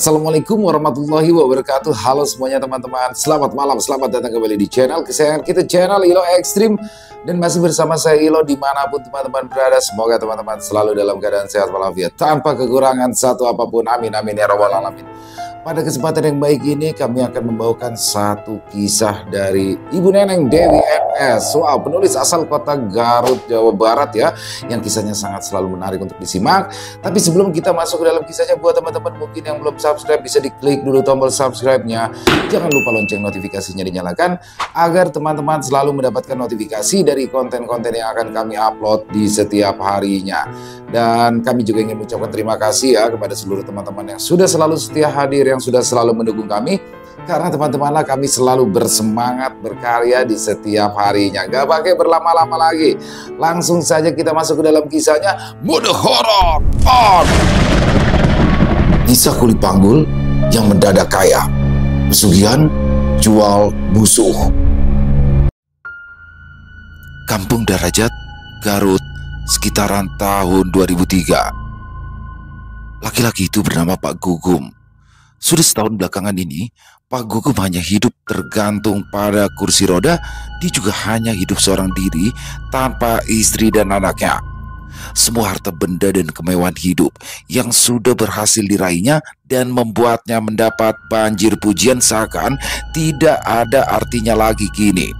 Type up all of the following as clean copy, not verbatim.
Assalamualaikum warahmatullahi wabarakatuh. Halo semuanya teman-teman, selamat malam, selamat datang kembali di channel kesayangan kita, channel Ilo Ekstrim. Dan masih bersama saya Ilo dimanapun teman-teman berada. Semoga teman-teman selalu dalam keadaan sehat walafiat, tanpa kekurangan satu apapun, amin amin ya rabbal alamin. Pada kesempatan yang baik ini kami akan membawakan satu kisah dari Ibu Neneng Dewi MS. Wow, penulis asal kota Garut, Jawa Barat ya, yang kisahnya sangat selalu menarik untuk disimak. Tapi sebelum kita masuk ke dalam kisahnya, buat teman-teman mungkin yang belum subscribe bisa diklik dulu tombol subscribe-nya. Jangan lupa lonceng notifikasinya dinyalakan agar teman-teman selalu mendapatkan notifikasi dari konten-konten yang akan kami upload di setiap harinya. Dan kami juga ingin mengucapkan terima kasih ya kepada seluruh teman-teman yang sudah selalu setia hadir, yang sudah selalu mendukung kami. Karena teman-temanlah kami selalu bersemangat berkarya di setiap harinya. Gak pakai berlama-lama lagi, langsung saja kita masuk ke dalam kisahnya. Mode horor on. Kisah kulit panggul yang mendadak kaya. Pesugihan jual musuh. Kampung Darajat, Garut, sekitaran tahun 2003. Laki-laki itu bernama Pak Gugum. Sudah setahun belakangan ini, Pak Gugum hanya hidup tergantung pada kursi roda. Dia juga hanya hidup seorang diri tanpa istri dan anaknya. Semua harta benda dan kemewahan hidup yang sudah berhasil diraihnya dan membuatnya mendapat banjir pujian seakan tidak ada artinya lagi kini.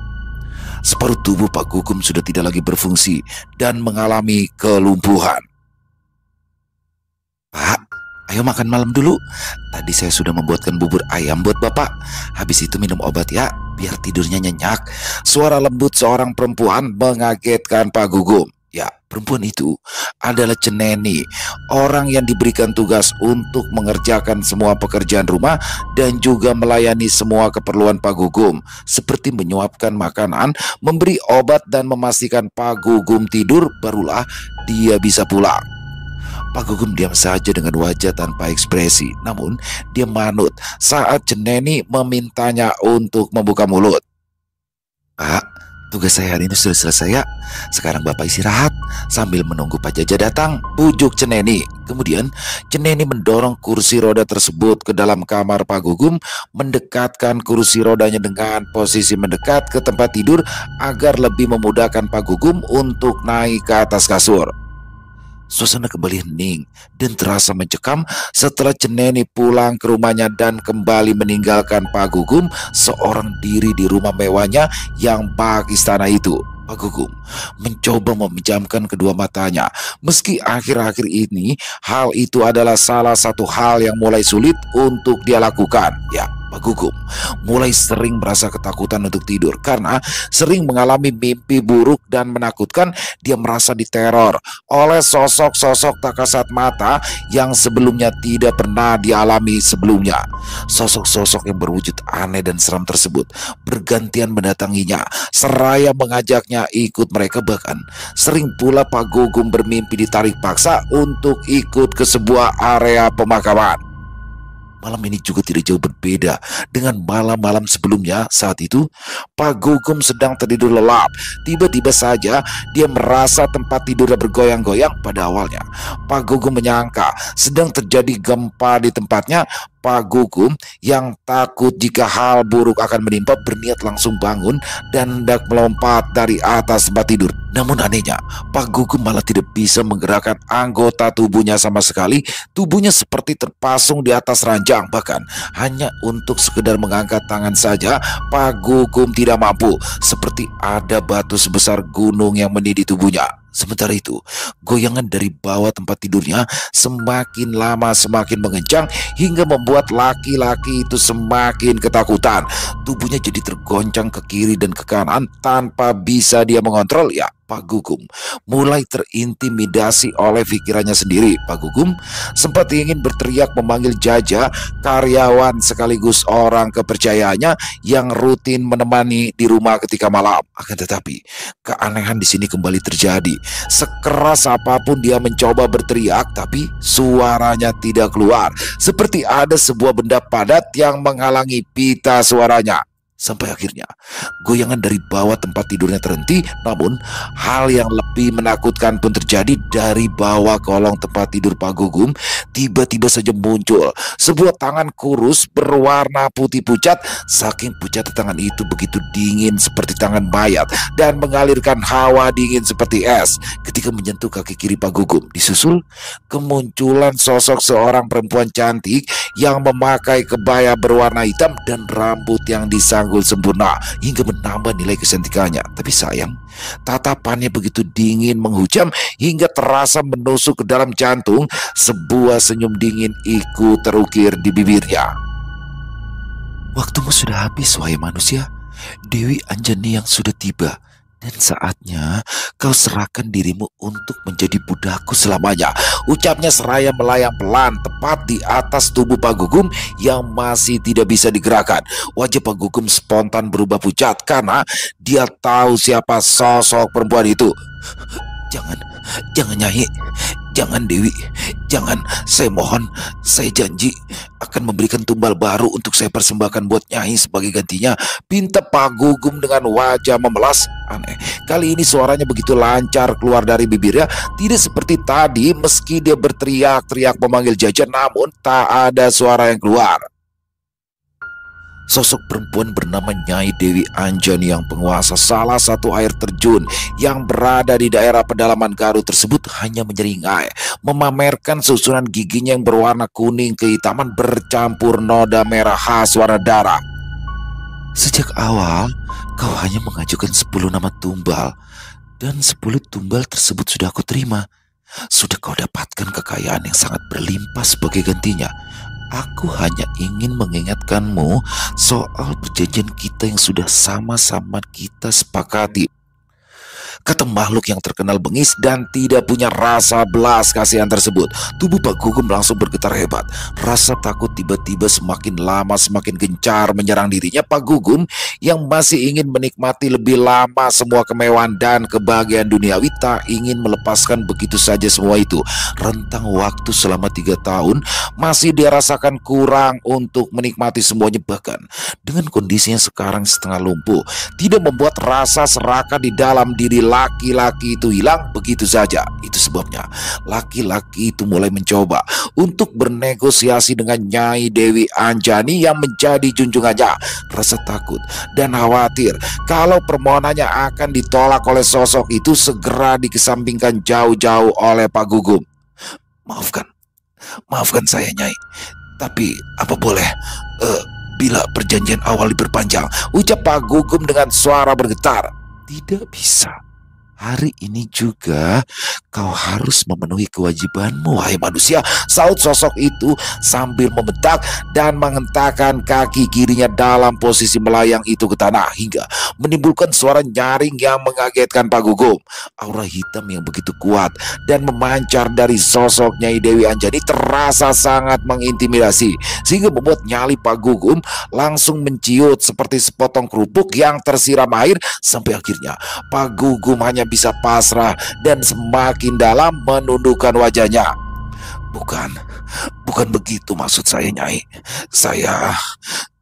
Separuh tubuh Pak Gugum sudah tidak lagi berfungsi dan mengalami kelumpuhan. Pak, ayo makan malam dulu. Tadi saya sudah membuatkan bubur ayam buat Bapak. Habis itu minum obat ya, biar tidurnya nyenyak. Suara lembut seorang perempuan mengagetkan Pak Gugum. Ya, perempuan itu adalah Ceneni, orang yang diberikan tugas untuk mengerjakan semua pekerjaan rumah dan juga melayani semua keperluan Pak Gugum, seperti menyuapkan makanan, memberi obat, dan memastikan Pak Gugum tidur, barulah dia bisa pulang. Pak Gugum diam saja dengan wajah tanpa ekspresi, namun dia manut saat Ceneni memintanya untuk membuka mulut. Pak, tugas saya hari ini sudah selesai ya. Sekarang Bapak istirahat sambil menunggu Pak Jaja datang, bujuk Ceneni. Kemudian Ceneni mendorong kursi roda tersebut ke dalam kamar Pak Gugum, mendekatkan kursi rodanya dengan posisi mendekat ke tempat tidur agar lebih memudahkan Pak Gugum untuk naik ke atas kasur. Suasana kembali hening dan terasa mencekam setelah Ceneni pulang ke rumahnya dan kembali meninggalkan Pak Gugum seorang diri di rumah mewahnya yang bak istana itu. Pak Gugum mencoba memejamkan kedua matanya. Meski akhir-akhir ini hal itu adalah salah satu hal yang mulai sulit untuk dia lakukan. Ya, Pak Gugum mulai sering merasa ketakutan untuk tidur karena sering mengalami mimpi buruk dan menakutkan. Dia merasa diteror oleh sosok-sosok tak kasat mata yang sebelumnya tidak pernah dialami sebelumnya. Sosok-sosok yang berwujud aneh dan seram tersebut bergantian mendatanginya seraya mengajaknya ikut mereka. Bahkan sering pula Pak Gugum bermimpi ditarik paksa untuk ikut ke sebuah area pemakaman. Malam ini juga tidak jauh berbeda dengan malam-malam sebelumnya. Saat itu Pak Gugum sedang tertidur lelap. Tiba-tiba saja dia merasa tempat tidurnya bergoyang-goyang. Pada awalnya Pak Gugum menyangka sedang terjadi gempa di tempatnya. Pak Gugum yang takut jika hal buruk akan menimpa berniat langsung bangun dan hendak melompat dari atas tempat tidur. Namun anehnya, Pak Gugum malah tidak bisa menggerakkan anggota tubuhnya sama sekali. Tubuhnya seperti terpasung di atas ranjang. Bahkan hanya untuk sekedar mengangkat tangan saja Pak Gugum tidak mampu, seperti ada batu sebesar gunung yang menindih tubuhnya. Sementara itu, goyangan dari bawah tempat tidurnya semakin lama semakin mengencang hingga membuat laki-laki itu semakin ketakutan. Tubuhnya jadi tergoncang ke kiri dan ke kanan tanpa bisa dia mengontrol. Ya, Pak Gugum mulai terintimidasi oleh pikirannya sendiri. Pak Gugum sempat ingin berteriak memanggil Jaja, karyawan sekaligus orang kepercayaannya yang rutin menemani di rumah ketika malam. Akan tetapi, keanehan di sini kembali terjadi. Sekeras apapun dia mencoba berteriak, tapi suaranya tidak keluar. Seperti ada sebuah benda padat yang menghalangi pita suaranya. Sampai akhirnya goyangan dari bawah tempat tidurnya terhenti. Namun hal yang lebih menakutkan pun terjadi. Dari bawah kolong tempat tidur Pak Gugum tiba-tiba saja muncul sebuah tangan kurus berwarna putih pucat. Saking pucat tangan itu begitu dingin seperti tangan mayat dan mengalirkan hawa dingin seperti es ketika menyentuh kaki kiri Pak Gugum. Disusul kemunculan sosok seorang perempuan cantik yang memakai kebaya berwarna hitam dan rambut yang disanggul sempurna hingga menambah nilai kecantikannya. Tapi sayang, tatapannya begitu dingin menghujam hingga terasa menusuk ke dalam jantung. Sebuah senyum dingin ikut terukir di bibirnya. Waktumu sudah habis, wahai manusia. Dewi Anjani yang sudah tiba. Dan saatnya kau serahkan dirimu untuk menjadi budakku selamanya. Ucapnya seraya melayang pelan tepat di atas tubuh Pak Gugum yang masih tidak bisa digerakkan. Wajah Pak Gugum spontan berubah pucat karena dia tahu siapa sosok perempuan itu. Jangan Nyai, jangan Dewi, jangan. Saya mohon, saya janji akan memberikan tumbal baru untuk saya persembahkan buat Nyai sebagai gantinya, pinta Pak Gugum dengan wajah memelas. Aneh, kali ini suaranya begitu lancar keluar dari bibirnya, tidak seperti tadi. Meski dia berteriak-teriak memanggil jajan, namun tak ada suara yang keluar. Sosok perempuan bernama Nyai Dewi Anjani yang penguasa salah satu air terjun yang berada di daerah pedalaman Garut tersebut hanya menyeringai, memamerkan susunan giginya yang berwarna kuning kehitaman bercampur noda merah khas warna darah. Sejak awal kau hanya mengajukan 10 nama tumbal, dan 10 tumbal tersebut sudah aku terima. Sudah kau dapatkan kekayaan yang sangat berlimpah sebagai gantinya. Aku hanya ingin mengingatkanmu soal perjanjian kita yang sudah sama-sama kita sepakati. Kata makhluk yang terkenal bengis dan tidak punya rasa belas kasihan tersebut. Tubuh Pak Gugum langsung bergetar hebat. Rasa takut tiba-tiba semakin lama semakin gencar menyerang dirinya. Pak Gugum yang masih ingin menikmati lebih lama semua kemewahan dan kebahagiaan duniawi, tak ingin melepaskan begitu saja semua itu. Rentang waktu selama 3 tahun masih dia rasakan kurang untuk menikmati semuanya. Bahkan dengan kondisinya sekarang setengah lumpuh, tidak membuat rasa serakah di dalam diri laki-laki itu hilang begitu saja. Itu sebabnya laki-laki itu mulai mencoba untuk bernegosiasi dengan Nyai Dewi Anjani yang menjadi junjungannya. Rasa takut dan khawatir kalau permohonannya akan ditolak oleh sosok itu segera dikesampingkan jauh-jauh oleh Pak Gugum. Maafkan saya Nyai, tapi apa boleh bila perjanjian awal diperpanjang, ucap Pak Gugum dengan suara bergetar. Tidak bisa. Hari ini juga kau harus memenuhi kewajibanmu, wahai manusia, saut sosok itu sambil membentak dan menghentakkan kaki kirinya dalam posisi melayang itu ke tanah hingga menimbulkan suara nyaring yang mengagetkan Pak Gugum. Aura hitam yang begitu kuat dan memancar dari sosok Nyai Dewi Anjani terasa sangat mengintimidasi sehingga membuat nyali Pak Gugum langsung menciut seperti sepotong kerupuk yang tersiram air. Sampai akhirnya Pak Gugum hanya bisa pasrah dan semakin dalam menundukkan wajahnya. Bukan begitu maksud saya Nyai.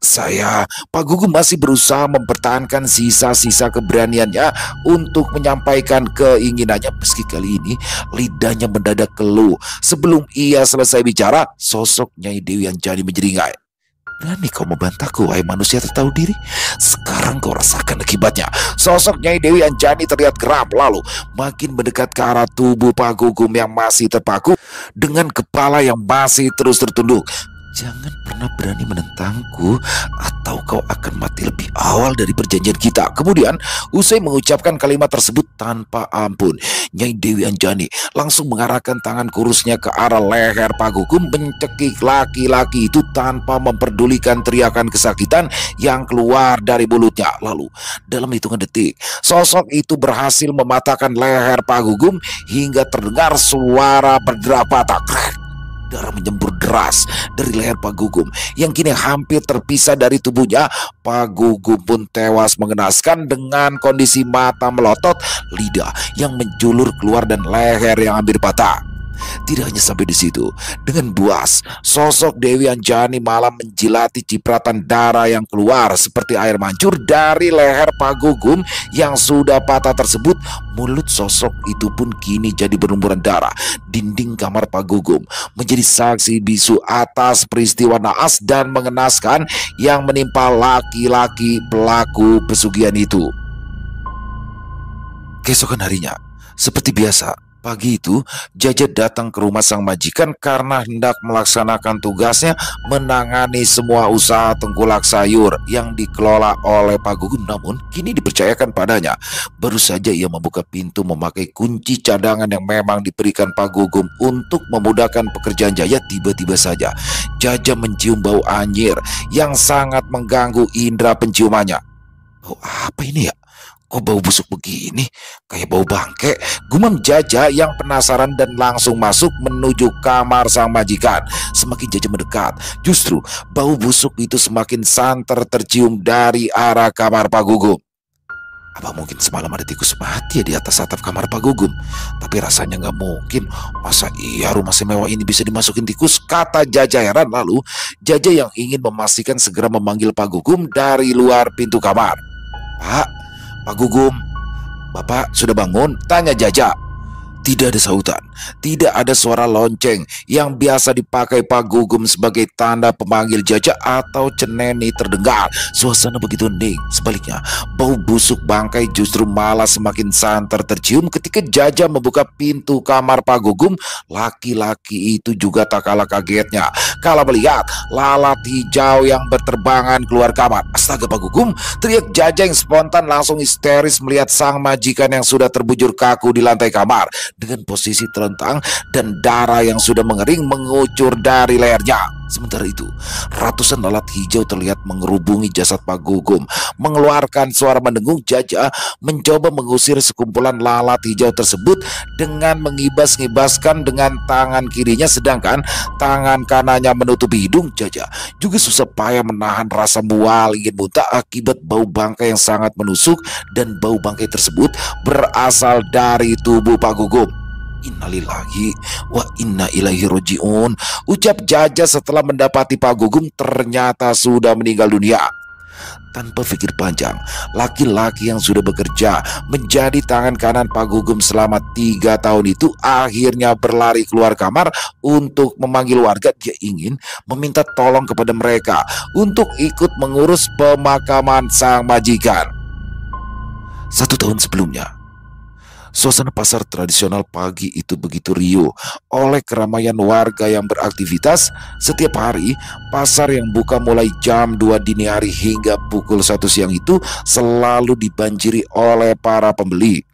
Saya Pak Gugum masih berusaha mempertahankan sisa-sisa keberaniannya untuk menyampaikan keinginannya. Meski kali ini lidahnya mendadak keluh. Sebelum ia selesai bicara, sosok Nyai Dewi Anjani menjeringai. Berani kau membantahku, wahai manusia tak tahu diri? Sekarang kau rasakan akibatnya. Sosok Nyai Dewi Anjani terlihat geram lalu makin mendekat ke arah tubuh Pak Gugum yang masih terpaku dengan kepala yang masih terus tertunduk. Jangan pernah berani menentangku atau kau akan mati lebih awal dari perjanjian kita. Kemudian usai mengucapkan kalimat tersebut tanpa ampun, Nyai Dewi Anjani langsung mengarahkan tangan kurusnya ke arah leher Pak Gugum, mencekik laki-laki itu tanpa memperdulikan teriakan kesakitan yang keluar dari mulutnya. Lalu dalam hitungan detik sosok itu berhasil mematahkan leher Pak Gugum hingga terdengar suara berderak patah. Krek. Darah menyembur deras dari leher Pak Gugum yang kini hampir terpisah dari tubuhnya. Pak Gugum pun tewas mengenaskan dengan kondisi mata melotot, lidah yang menjulur keluar dan leher yang hampir patah. Tidak hanya sampai di situ, dengan buas, sosok Dewi Anjani malah menjilati cipratan darah yang keluar seperti air mancur dari leher Pak Gugum yang sudah patah tersebut. Mulut sosok itu pun kini jadi berlumuran darah. Dinding kamar Pak Gugum menjadi saksi bisu atas peristiwa naas dan mengenaskan yang menimpa laki-laki pelaku pesugihan itu. Keesokan harinya, seperti biasa, pagi itu Jaja datang ke rumah sang majikan karena hendak melaksanakan tugasnya menangani semua usaha tengkulak sayur yang dikelola oleh Pak Gugum. Namun kini dipercayakan padanya. Baru saja ia membuka pintu memakai kunci cadangan yang memang diberikan Pak Gugum untuk memudahkan pekerjaan Jaja. Tiba-tiba saja Jaja mencium bau anyir yang sangat mengganggu indera penciumannya. Bau apa ini ya? Kok bau busuk begini? Kayak bau bangke, gumam Jaja yang penasaran dan langsung masuk menuju kamar sang majikan. Semakin Jaja mendekat, justru bau busuk itu semakin santer tercium dari arah kamar Pak Gugum. Apa mungkin semalam ada tikus mati ya di atas atap kamar Pak Gugum? Tapi rasanya nggak mungkin. Masa iya rumah semewah ini bisa dimasukin tikus? Kata Jaja heran. Lalu Jaja yang ingin memastikan segera memanggil Pak Gugum dari luar pintu kamar. Pak Gugum, Bapak sudah bangun? Tanya Jaja. Tidak ada sautan, tidak ada suara lonceng yang biasa dipakai Pak Gugum sebagai tanda pemanggil Jaja atau ceneni terdengar. Suasana begitu hening. Sebaliknya, bau busuk bangkai justru malah semakin santer tercium ketika Jaja membuka pintu kamar Pak Gugum. Laki-laki itu juga tak kalah kagetnya kala melihat lalat hijau yang berterbangan keluar kamar. Astaga Pak Gugum, teriak Jaja yang spontan langsung histeris melihat sang majikan yang sudah terbujur kaku di lantai kamar dengan posisi terlentang dan darah yang sudah mengering mengucur dari lehernya. Sementara itu, ratusan lalat hijau terlihat mengerubungi jasad Pak Gugum. Mengeluarkan suara mendengung, Jaja mencoba mengusir sekumpulan lalat hijau tersebut dengan mengibas-ngibaskan dengan tangan kirinya, sedangkan tangan kanannya menutupi hidung. Jaja juga susah payah menahan rasa mual ingin muntah akibat bau bangkai yang sangat menusuk, dan bau bangkai tersebut berasal dari tubuh Pak Gugum. Innalillahi wa inna ilaihi roji'un, ucap Jaja setelah mendapati Pak Gugum ternyata sudah meninggal dunia. Tanpa pikir panjang, laki-laki yang sudah bekerja menjadi tangan kanan Pak Gugum selama 3 tahun itu akhirnya berlari keluar kamar untuk memanggil warga. Dia ingin meminta tolong kepada mereka untuk ikut mengurus pemakaman sang majikan. 1 tahun sebelumnya, suasana pasar tradisional pagi itu begitu riuh oleh keramaian warga yang beraktivitas. Setiap hari, pasar yang buka mulai jam 2 dini hari hingga pukul 1 siang itu selalu dibanjiri oleh para pembeli.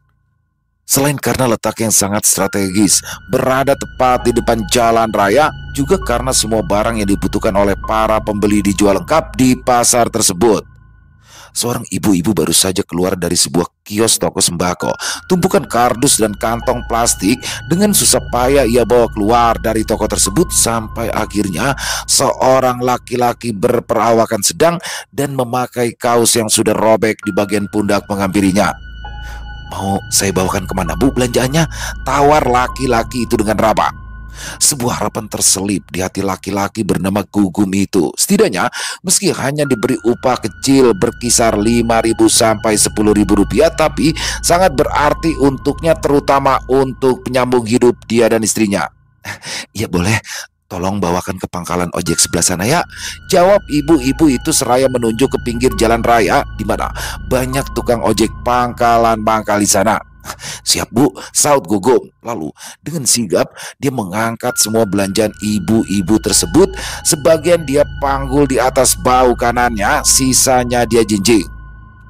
Selain karena letak yang sangat strategis, berada tepat di depan jalan raya, juga karena semua barang yang dibutuhkan oleh para pembeli dijual lengkap di pasar tersebut. Seorang ibu-ibu baru saja keluar dari sebuah kios toko sembako. Tumpukan kardus dan kantong plastik dengan susah payah ia bawa keluar dari toko tersebut, sampai akhirnya seorang laki-laki berperawakan sedang dan memakai kaos yang sudah robek di bagian pundak menghampirinya. "Mau saya bawakan kemana Bu belanjaannya?" tawar laki-laki itu dengan ramah. Sebuah harapan terselip di hati laki-laki bernama Gugum itu. Setidaknya meski hanya diberi upah kecil berkisar 5.000 sampai 10.000 rupiah, tapi sangat berarti untuknya, terutama untuk penyambung hidup dia dan istrinya. "Ya boleh, tolong bawakan ke pangkalan ojek sebelah sana ya," jawab ibu-ibu itu seraya menunjuk ke pinggir jalan raya di mana banyak tukang ojek pangkalan mangkal di sana. "Siap Bu," saut Gugum. Lalu dengan sigap dia mengangkat semua belanjaan ibu-ibu tersebut. Sebagian dia panggul di atas bahu kanannya, sisanya dia jinjing.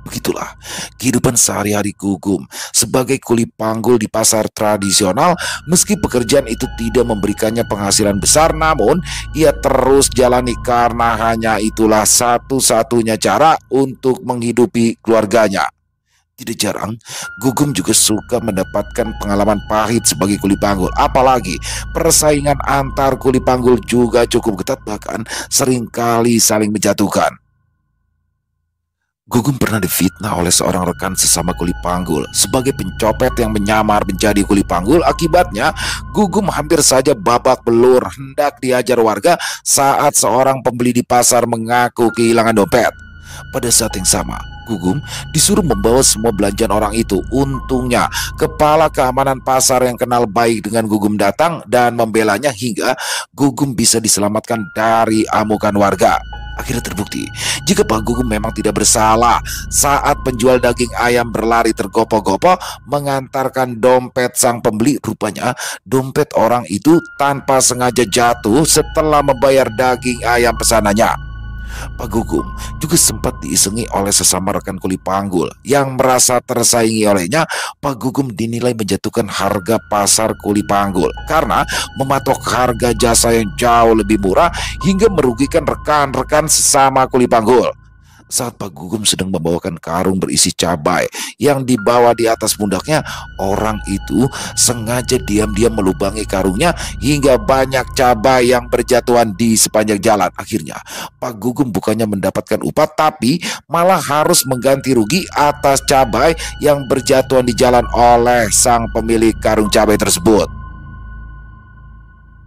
Begitulah kehidupan sehari-hari Gugum sebagai kuli panggul di pasar tradisional. Meski pekerjaan itu tidak memberikannya penghasilan besar, namun ia terus jalani karena hanya itulah satu-satunya cara untuk menghidupi keluarganya. Tidak jarang, Gugum juga suka mendapatkan pengalaman pahit sebagai kuli panggul. Apalagi persaingan antar kuli panggul juga cukup ketat, bahkan seringkali saling menjatuhkan. Gugum pernah difitnah oleh seorang rekan sesama kuli panggul sebagai pencopet yang menyamar menjadi kuli panggul. Akibatnya, Gugum hampir saja babak belur hendak diajar warga saat seorang pembeli di pasar mengaku kehilangan dompet. Pada saat yang sama, Gugum disuruh membawa semua belanjaan orang itu. Untungnya, kepala keamanan pasar yang kenal baik dengan Gugum datang dan membelanya hingga Gugum bisa diselamatkan dari amukan warga. Akhirnya terbukti jika Pak Gugum memang tidak bersalah saat penjual daging ayam berlari tergopoh-gopoh mengantarkan dompet sang pembeli. Rupanya dompet orang itu tanpa sengaja jatuh setelah membayar daging ayam pesanannya. Pak Gugum juga sempat diisengi oleh sesama rekan kuli panggul yang merasa tersaingi olehnya. Pak Gugum dinilai menjatuhkan harga pasar kuli panggul karena mematok harga jasa yang jauh lebih murah hingga merugikan rekan-rekan sesama kuli panggul. Saat Pak Gugum sedang membawakan karung berisi cabai yang dibawa di atas pundaknya, orang itu sengaja diam-diam melubangi karungnya hingga banyak cabai yang berjatuhan di sepanjang jalan. Akhirnya Pak Gugum bukannya mendapatkan upah tapi malah harus mengganti rugi atas cabai yang berjatuhan di jalan oleh sang pemilik karung cabai tersebut.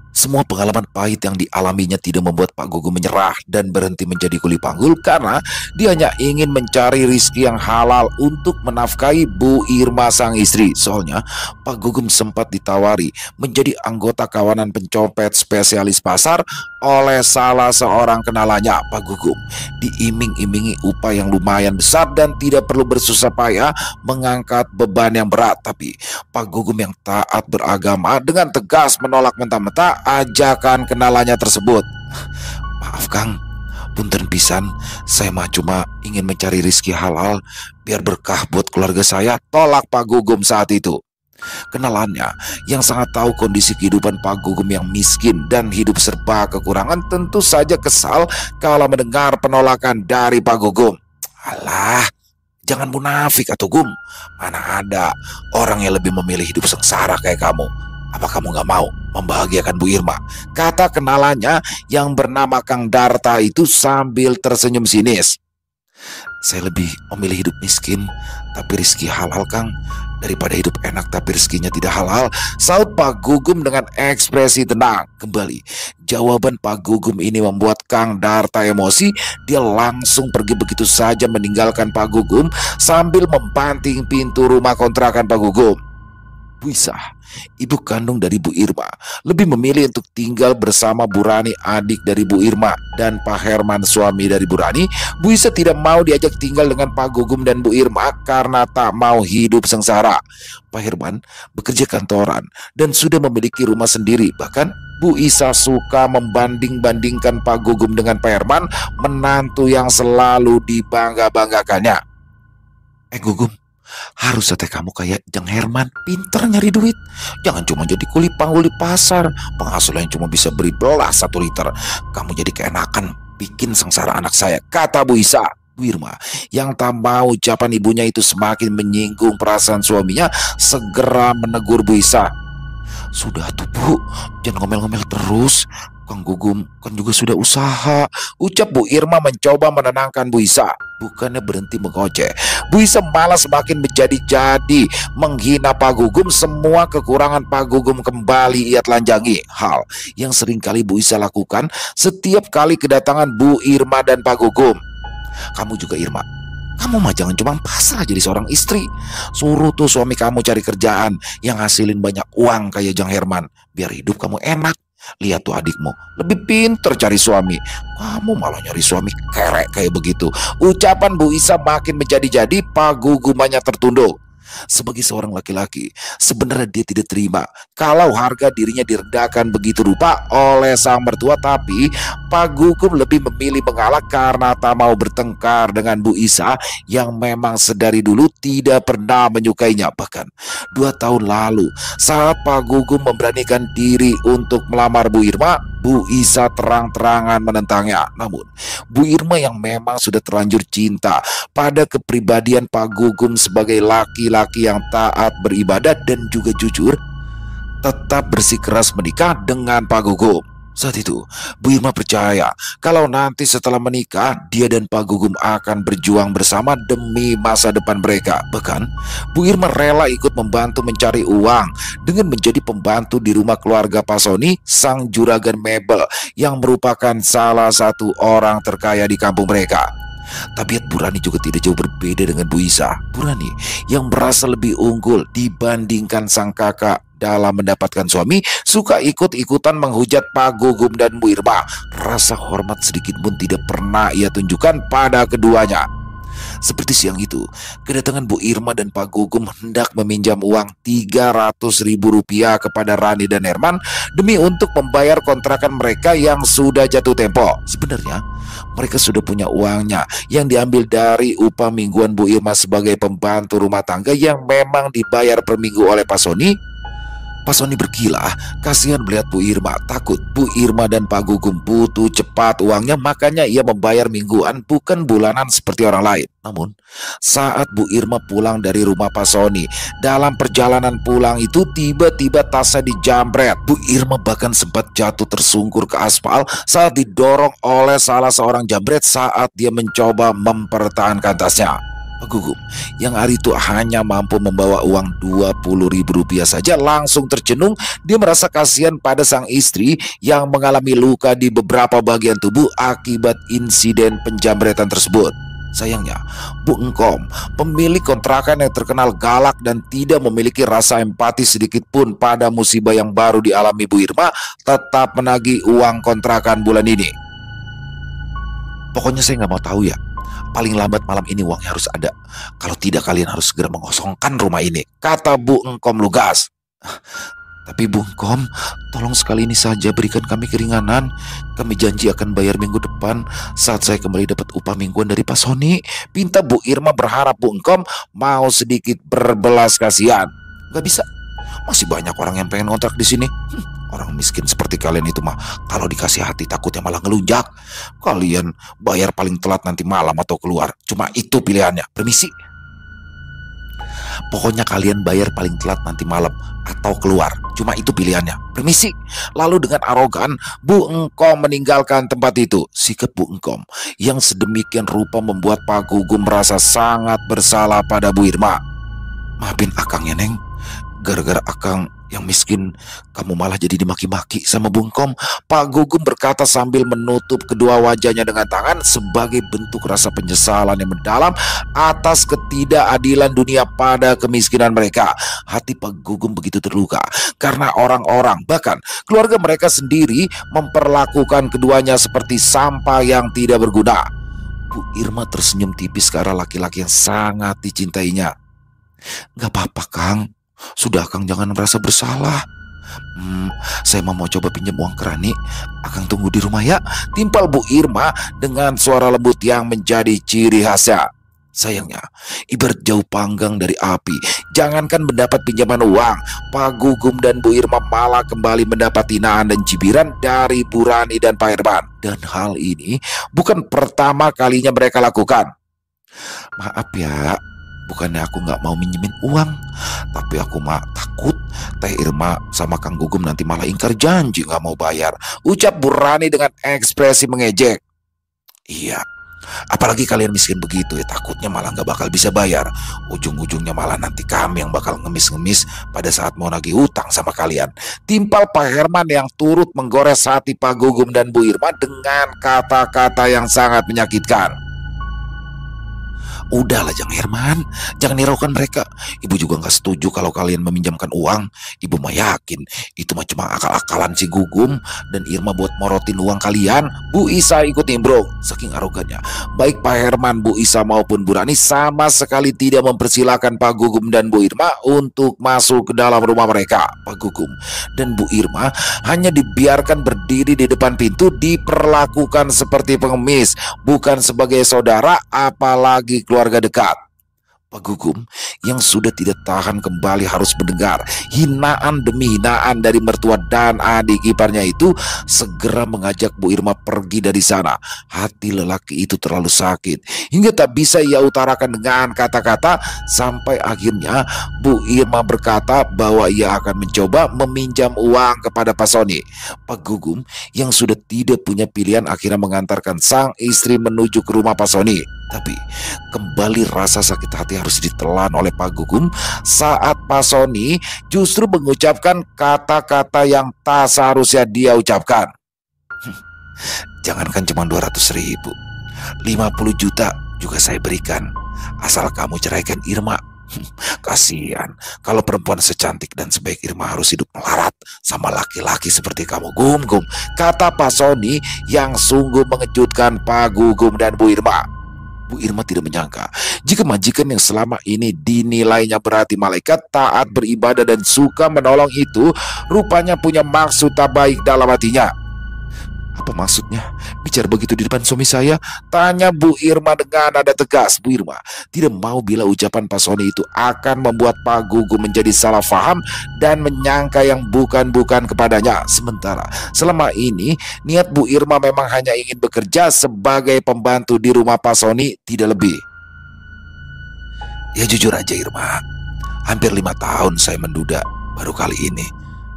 Semua pengalaman pahit yang dialaminya tidak membuat Pak Gugum menyerah dan berhenti menjadi kuli panggul karena dia hanya ingin mencari rizki yang halal untuk menafkahi Bu Irma sang istri. Soalnya Pak Gugum sempat ditawari menjadi anggota kawanan pencopet spesialis pasar oleh salah seorang kenalannya. Pak Gugum diiming-imingi upah yang lumayan besar dan tidak perlu bersusah payah mengangkat beban yang berat. Tapi Pak Gugum yang taat beragama dengan tegas menolak mentah-mentah ajakan kenalannya tersebut. Maaf Kang, punten pisan, saya mah cuma ingin mencari rizki halal biar berkah buat keluarga saya, tolak Pak Gugum saat itu. Kenalannya yang sangat tahu kondisi kehidupan Pak Gugum yang miskin dan hidup serba kekurangan tentu saja kesal kalau mendengar penolakan dari Pak Gugum. Alah, jangan munafik atuh Gum, mana ada orang yang lebih memilih hidup sengsara kayak kamu. Apa kamu gak mau membahagiakan Bu Irma? Kata kenalannya yang bernama Kang Darta itu sambil tersenyum sinis. Saya lebih memilih hidup miskin tapi rizki halal Kang, daripada hidup enak tapi rizkinya tidak halal, saut Pak Gugum dengan ekspresi tenang. Kembali, jawaban Pak Gugum ini membuat Kang Darta emosi. Dia langsung pergi begitu saja meninggalkan Pak Gugum sambil membanting pintu rumah kontrakan Pak Gugum. Bu Isah, ibu kandung dari Bu Irma, lebih memilih untuk tinggal bersama Bu Rani, adik dari Bu Irma, dan Pak Herman, suami dari Bu Rani. Bu Isah tidak mau diajak tinggal dengan Pak Gugum dan Bu Irma karena tak mau hidup sengsara. Pak Herman bekerja kantoran dan sudah memiliki rumah sendiri. Bahkan Bu Isah suka membanding-bandingkan Pak Gugum dengan Pak Herman, menantu yang selalu dibangga-banggakannya. Gugum, harusnya teh kamu kayak Jeng Herman, pinter nyari duit. Jangan cuma jadi kuli panggul di pasar, penghasilan cuma bisa beri belas 1 liter. Kamu jadi keenakan bikin sengsara anak saya, kata Bu Isa. Bu Irma yang tak mau ucapan ibunya itu semakin menyinggung perasaan suaminya segera menegur Bu Isa. Sudah tuh Bu, jangan ngomel-ngomel terus. Kang Gugum kan juga sudah usaha, ucap Bu Irma mencoba menenangkan Bu Isa. Bukannya berhenti mengoceh, Bu Isa malah semakin menjadi-jadi menghina Pak Gugum. Semua kekurangan Pak Gugum kembali ia telanjangi. Hal yang sering kali Bu Isa lakukan setiap kali kedatangan Bu Irma dan Pak Gugum. Kamu juga Irma, kamu mah jangan cuma pasrah jadi seorang istri. Suruh tuh suami kamu cari kerjaan yang hasilin banyak uang kayak Jang Herman, biar hidup kamu enak. Lihat tuh adikmu, lebih pinter cari suami, kamu malah nyari suami kerek kayak begitu. Ucapan Bu Isa makin menjadi-jadi. Pak Gugumannya tertunduk. Sebagai seorang laki-laki, sebenarnya dia tidak terima kalau harga dirinya direndahkan begitu rupa oleh sang mertua. Tapi Pak Gugum lebih memilih mengalah karena tak mau bertengkar dengan Bu Isa yang memang sedari dulu tidak pernah menyukainya. Bahkan 2 tahun lalu saat Pak Gugum memberanikan diri untuk melamar Bu Irma, Bu Isa terang-terangan menentangnya. Namun Bu Irma yang memang sudah terlanjur cinta pada kepribadian Pak Gugum sebagai laki-laki yang taat beribadah dan juga jujur, tetap bersikeras menikah dengan Pak Gugum. Saat itu, Bu Irma percaya kalau nanti setelah menikah, dia dan Pak Gugum akan berjuang bersama demi masa depan mereka. Bahkan, Bu Irma rela ikut membantu mencari uang dengan menjadi pembantu di rumah keluarga Pak Soni, sang juragan mebel yang merupakan salah satu orang terkaya di kampung mereka. Tabiat Bu Rani juga tidak jauh berbeda dengan Bu Isa. Bu Rani yang merasa lebih unggul dibandingkan sang kakak dalam mendapatkan suami, suka ikut-ikutan menghujat Pak Gugum dan Bu Irma. Rasa hormat sedikit pun tidak pernah ia tunjukkan pada keduanya. Seperti siang itu, kedatangan Bu Irma dan Pak Gugum hendak meminjam uang Rp300.000 kepada Rani dan Herman demi untuk membayar kontrakan mereka yang sudah jatuh tempo. Sebenarnya, mereka sudah punya uangnya yang diambil dari upah mingguan Bu Irma sebagai pembantu rumah tangga yang memang dibayar per minggu oleh Pak Soni. Pak Soni berkilah, kasihan melihat Bu Irma, takut Bu Irma dan Pak Gugum butuh cepat uangnya, makanya ia membayar mingguan bukan bulanan seperti orang lain. Namun, saat Bu Irma pulang dari rumah Pak Soni, dalam perjalanan pulang itu tiba-tiba tasnya dijambret. Bu Irma bahkan sempat jatuh tersungkur ke aspal saat didorong oleh salah seorang jambret saat dia mencoba mempertahankan tasnya. Pak Gugum yang hari itu hanya mampu membawa uang Rp20.000 saja langsung tercenung. Dia merasa kasihan pada sang istri yang mengalami luka di beberapa bagian tubuh akibat insiden penjambretan tersebut. Sayangnya, Bu Engkom, pemilik kontrakan yang terkenal galak dan tidak memiliki rasa empati sedikit pun pada musibah yang baru dialami Bu Irma, tetap menagih uang kontrakan bulan ini. Pokoknya saya nggak mau tahu ya. Paling lambat malam ini uangnya harus ada. Kalau tidak kalian harus segera mengosongkan rumah ini, kata Bu Engkom lugas. Tapi Bu Engkom, tolong sekali ini saja berikan kami keringanan. Kami janji akan bayar minggu depan saat saya kembali dapat upah mingguan dari Pak Soni, pinta Bu Irma berharap Bu Engkom mau sedikit berbelas kasihan. Gak bisa, masih banyak orang yang pengen kontrak di sini. Orang miskin seperti kalian itu mah kalau dikasih hati takutnya malah ngelunjak. Kalian bayar paling telat nanti malam atau keluar. Cuma itu pilihannya. Permisi. Pokoknya kalian bayar paling telat nanti malam atau keluar. Cuma itu pilihannya. Permisi. Lalu dengan arogan, Bu Engkom meninggalkan tempat itu. Sikap Bu Engkom yang sedemikian rupa membuat Pak Gugum merasa sangat bersalah pada Bu Irma. Maafin akang ya, Neng. Gara-gara akang yang miskin, kamu malah jadi dimaki-maki sama Bu Engkom. Pak Gugum berkata sambil menutup kedua wajahnya dengan tangan sebagai bentuk rasa penyesalan yang mendalam atas ketidakadilan dunia pada kemiskinan mereka. Hati Pak Gugum begitu terluka karena orang-orang, bahkan keluarga mereka sendiri memperlakukan keduanya seperti sampah yang tidak berguna. Bu Irma tersenyum tipis ke arah laki-laki yang sangat dicintainya. Gak apa-apa, Kang. Sudah, Kang, jangan merasa bersalah. Saya mau coba pinjam uang ke Rani. Akang tunggu di rumah ya, timpal Bu Irma dengan suara lembut yang menjadi ciri khasnya. Sayangnya, ibarat jauh panggang dari api. Jangankan mendapat pinjaman uang, Pak Gugum dan Bu Irma malah kembali mendapat hinaan dan cibiran dari Bu Rani dan Pak Herman. Dan hal ini bukan pertama kalinya mereka lakukan. Maaf ya, bukannya aku nggak mau minjemin uang, tapi aku mah takut Teh Irma sama Kang Gugum nanti malah ingkar janji nggak mau bayar, ucap Bu Rani dengan ekspresi mengejek. Iya, apalagi kalian miskin begitu ya, takutnya malah nggak bakal bisa bayar. Ujung-ujungnya malah nanti kami yang bakal ngemis-ngemis pada saat mau nagih utang sama kalian, timpal Pak Herman yang turut menggores hati Pak Gugum dan Bu Irma dengan kata-kata yang sangat menyakitkan. Udahlah Jang Herman, jangan hiraukan mereka. Ibu juga nggak setuju kalau kalian meminjamkan uang. Ibu mah yakin itu mah cuma akal-akalan si Gugum dan Irma buat morotin uang kalian. Bu Isa ikut nimbrung. Saking arogannya, baik Pak Herman, Bu Isa maupun Bu Rani sama sekali tidak mempersilahkan Pak Gugum dan Bu Irma untuk masuk ke dalam rumah mereka. Pak Gugum dan Bu Irma hanya dibiarkan berdiri di depan pintu, diperlakukan seperti pengemis, bukan sebagai saudara apalagi keluarga dekat. Pak Gugum yang sudah tidak tahan kembali harus mendengar hinaan demi hinaan dari mertua dan adik iparnya itu, segera mengajak Bu Irma pergi dari sana. Hati lelaki itu terlalu sakit hingga tak bisa ia utarakan dengan kata-kata, sampai akhirnya Bu Irma berkata bahwa ia akan mencoba meminjam uang kepada Pak Sony. Pak Gugum yang sudah tidak punya pilihan akhirnya mengantarkan sang istri menuju ke rumah Pak Sony. Tapi kembali rasa sakit hati harus ditelan oleh Pak Gugum saat Pak Sony justru mengucapkan kata-kata yang tak seharusnya dia ucapkan. Jangankan cuma 200.000, 50 juta juga saya berikan asal kamu ceraikan Irma. Kasihan kalau perempuan secantik dan sebaik Irma harus hidup melarat sama laki-laki seperti kamu, Gum, kata Pak Sony yang sungguh mengejutkan Pak Gugum dan Bu Irma. Bu Irma tidak menyangka jika majikan yang selama ini dinilainya berhati malaikat, taat beribadah dan suka menolong itu rupanya punya maksud tak baik dalam hatinya. Apa maksudnya bicara begitu di depan suami saya? Tanya Bu Irma dengan nada tegas. Bu Irma tidak mau bila ucapan Pak Sony itu akan membuat Pak Gugum menjadi salah faham dan menyangka yang bukan-bukan kepadanya. Sementara selama ini niat Bu Irma memang hanya ingin bekerja sebagai pembantu di rumah Pak Sony, tidak lebih. Ya jujur aja Irma, hampir 5 tahun saya menduda. Baru kali ini